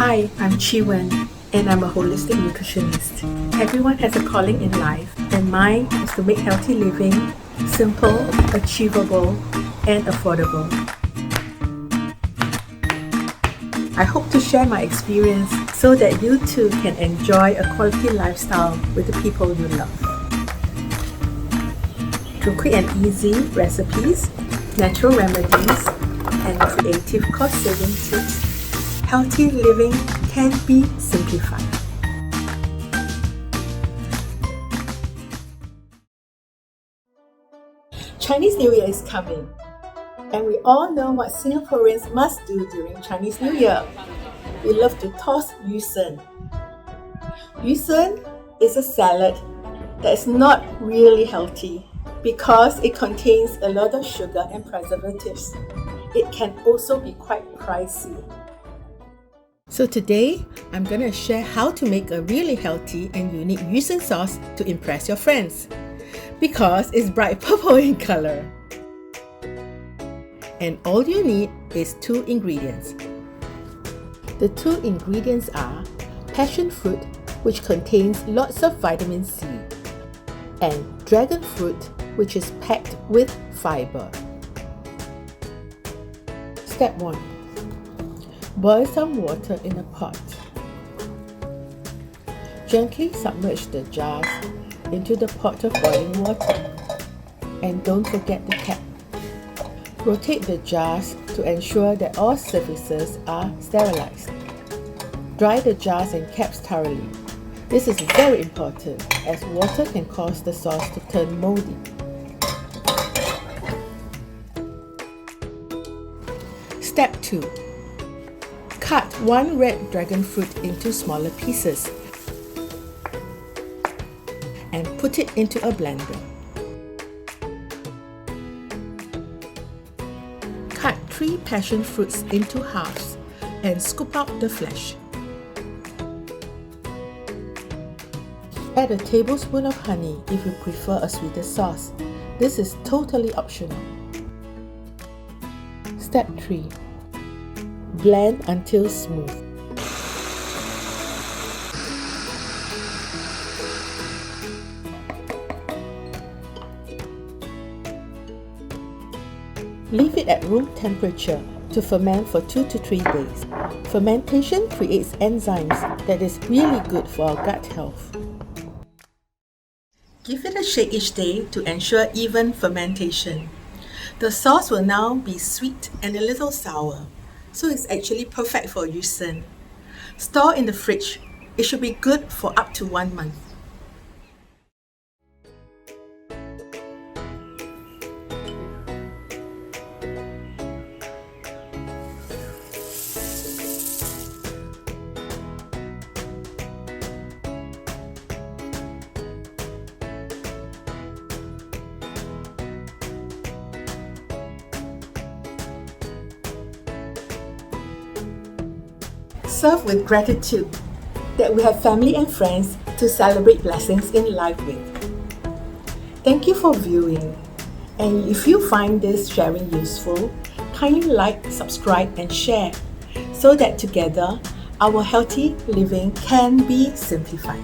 Hi, I'm Chee Wen, and I'm a holistic nutritionist. Everyone has a calling in life, and mine is to make healthy living simple, achievable, and affordable. I hope to share my experience so that you too can enjoy a quality lifestyle with the people you love. Through quick and easy recipes, natural remedies, and creative cost-saving tips, healthy living can be simplified. Chinese New Year is coming, and we all know what Singaporeans must do during Chinese New Year. We love to toss Yusheng. Yusheng is a salad that is not really healthy because it contains a lot of sugar and preservatives. It can also be quite pricey. So today, I'm going to share how to make a really healthy and unique Yusheng sauce to impress your friends. Because it's bright purple in color. And all you need is 2 ingredients. The 2 ingredients are passion fruit, which contains lots of vitamin C, and dragon fruit, which is packed with fiber. Step 1. Boil some water in a pot. Gently submerge the jars into the pot of boiling water. And don't forget the cap. Rotate the jars to ensure that all surfaces are sterilized. Dry the jars and caps thoroughly. This is very important as water can cause the sauce to turn moldy. Step 2. Cut 1 red dragon fruit into smaller pieces and put it into a blender. Cut 3 passion fruits into halves and scoop out the flesh. Add a tablespoon of honey if you prefer a sweeter sauce. This is totally optional. Step 3. Blend until smooth. Leave it at room temperature to ferment for 2 to 3 days. Fermentation creates enzymes that is really good for our gut health. Give it a shake each day to ensure even fermentation. The sauce will now be sweet and a little sour, so it's actually perfect for Yusheng. Store in the fridge. It should be good for up to 1 month. Serve with gratitude that we have family and friends to celebrate blessings in life with. Thank you for viewing, and if you find this sharing useful, kindly like, subscribe and share so that together our healthy living can be simplified.